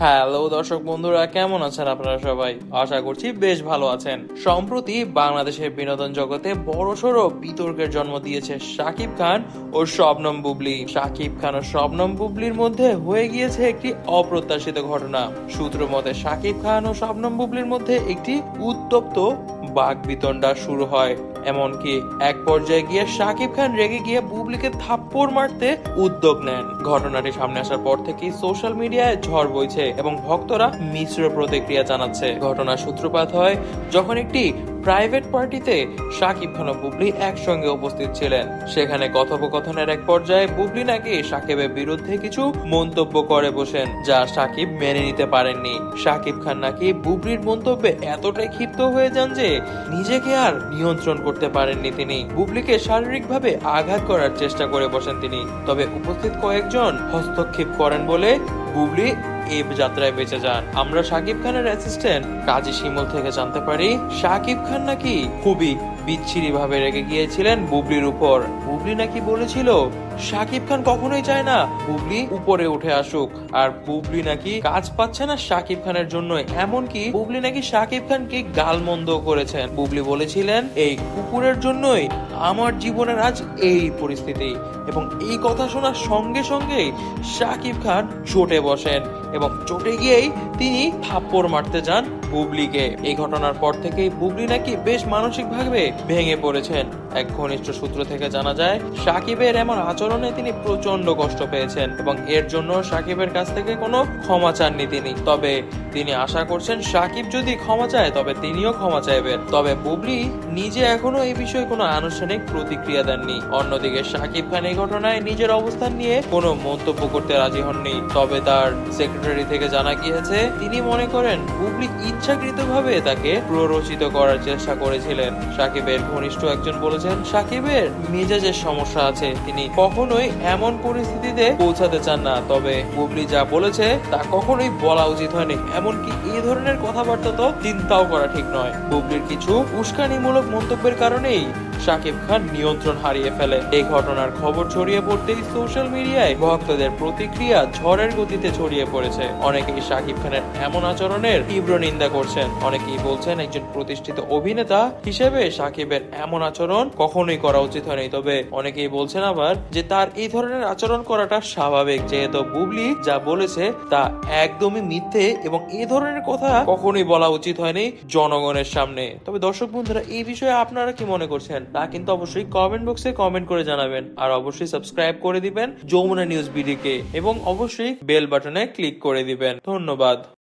Hello দর্শক বন্ধুরা, কেমন আছেন আপনারা সবাই? আশা করছি বেশ ভালো আছেন। সম্প্রতি বাংলাদেশের বিনোদন জগতে বড়সড় বিতর্কের জন্ম দিয়েছে শাকিব খান ও শবনম বুবলি। শাকিব খান ও শবনম বুবলির মধ্যে হয়ে গিয়েছে একটি অপ্রত্যাশিত ঘটনা। সূত্র মতে শাকিব খান ও শবনম বুবলির মধ্যে একটি উত্তপ্ত বাকবিতণ্ডা শুরু হয়। এমনকি এক পর্যায়ে গিয়ে শাকিব খান রেগে গিয়ে বুবলিকে থাপ্পড় মারতে উদ্যোগ নেন। ঘটনাটি সামনে আসার পর থেকেই সোশ্যাল মিডিয়ায় ঝড় বইছে এবং ভক্তরা মিশ্র প্রতিক্রিয়া জানাচ্ছে। ঘটনার সূত্রপাত হয় যখন একটি প্রাইভেট পার্টিতে শাকিব খান ও বুবলি একসঙ্গে উপস্থিত ছিলেন। সেখানে কথোপকথনের এক পর্যায়ে বুবলি নাকি শাকিবের বিরুদ্ধে কিছু মন্তব্য করে বসেন, যা শাকিব মেনে নিতে পারেননি। শাকিব খান নাকি বুবলির মন্তব্যে এতটাই ক্ষিপ্ত হয়ে যান যে নিজেকে আর নিয়ন্ত্রণ করতে পারেননি তিনি। বুবলিকে শারীরিকভাবে আঘাত করার চেষ্টা করে বসেন তিনি। তবে উপস্থিত কয়েকজন হস্তক্ষেপ করেন বলে বুবলি এই যাত্রায় বেঁচে যান। আমরা শাকিব খানের অ্যাসিস্ট্যান্ট কাজী শিমুল থেকে জানতে পারি শাকিব খান নাকি খুবই বিচ্ছিরি ভাবে রেগে গিয়েছিলেন বুবলির উপর। বুবলি নাকি বলেছিল শাকিব খান কখনোই চায় না বুবলি উপরে উঠে আসুক, আর বুবলি নাকি কাজ পাচ্ছে না শাকিব খানের জন্য। এমনকি বুবলি নাকি শাকিব খানকে গালমন্দ করেছেন। বুবলি বলেছিলেন এই কুকুরের জন্যই আমার জীবনের আজ এই পরিস্থিতি। এবং এই কথা শোনার সঙ্গে সঙ্গে শাকিব খান চটে বসেন এবং চটে গিয়েই তিনি থাপ্পড় মারতে যান বুবলিকে। এই ঘটনার পর থেকেই বুবলি নাকি বেশ মানসিকভাবে ভেঙে পড়েছেন। এক ঘনিষ্ঠ সূত্র থেকে জানা যায় শাকিবের এমন আচরণে তিনি প্রচন্ড কষ্ট পেয়েছেন এবং এর জন্য শাকিবের কাছ থেকে কোনো ক্ষমা চাননি তিনি। তবে তিনি আশা করছেন শাকিব যদি ক্ষমা চায় তবে তিনিও ক্ষমা চাইবেন। তবে বুবলি নিজে এখনো এই বিষয়ে কোনো আনুষ্ঠানিক প্রতিক্রিয়া দেননি। অন্যদিকে শাকিব খান এই ঘটনায় নিজের অবস্থান নিয়ে কোনো মন্তব্য করতে রাজি হননি। তবে তার সেক্রেটারি থেকে জানা গিয়েছে তিনি মনে করেন বুবলি ইচ্ছাকৃতভাবে তাকে প্ররোচিত করার চেষ্টা করেছিলেন। শাকিবের ঘনিষ্ঠ একজন বলেছেন শাকিবের মেজাজের সমস্যা আছে, তিনি কখনোই এমন পরিস্থিতিতে পৌঁছাতে চান না। তবে বুবলি যা বলেছে তা কখনোই বলা উচিত হয়নি। এমনকি এই ধরনের কথাবার্তা তো চিন্তাও করা ঠিক নয়। বুবলির কিছু উস্কানিমূলক মন্তব্যের কারণেই শাকিব খান নিয়ন্ত্রণ হারিয়ে ফেলে। এই ঘটনার খবর ছড়িয়ে পড়তেই সোশ্যাল মিডিয়ায় ভক্তদের প্রতিক্রিয়া ঝড়ের গতিতে ছড়িয়ে পড়েছে। অনেকেই শাকিব খানের এমন আচরণের তীব্র নিন্দা করছেন। অনেকেই বলছেন একজন প্রতিষ্ঠিত অভিনেতা হিসেবে শাকিবের এমন আচরণ কখনোই করা উচিত হয়নি। তবে অনেকেই বলছেন আবার যে তার এই ধরনের আচরণ করাটা স্বাভাবিক, যেহেতু বুবলি যা বলেছে তা একদমই মিথ্যে এবং এই ধরনের কথা কখনোই বলা উচিত হয়নি জনগণের সামনে। তবে দর্শক বন্ধুরা, এই বিষয়ে আপনারা কি মনে করছেন তা কিন্তু অবশ্যই কমেন্ট বক্সে কমেন্ট করে জানাবেন। আর অবশ্যই সাবস্ক্রাইব করে দিবেন যমুনা নিউজ বিডিকে এবং অবশ্যই বেল বাটনে ক্লিক করে দিবেন। ধন্যবাদ।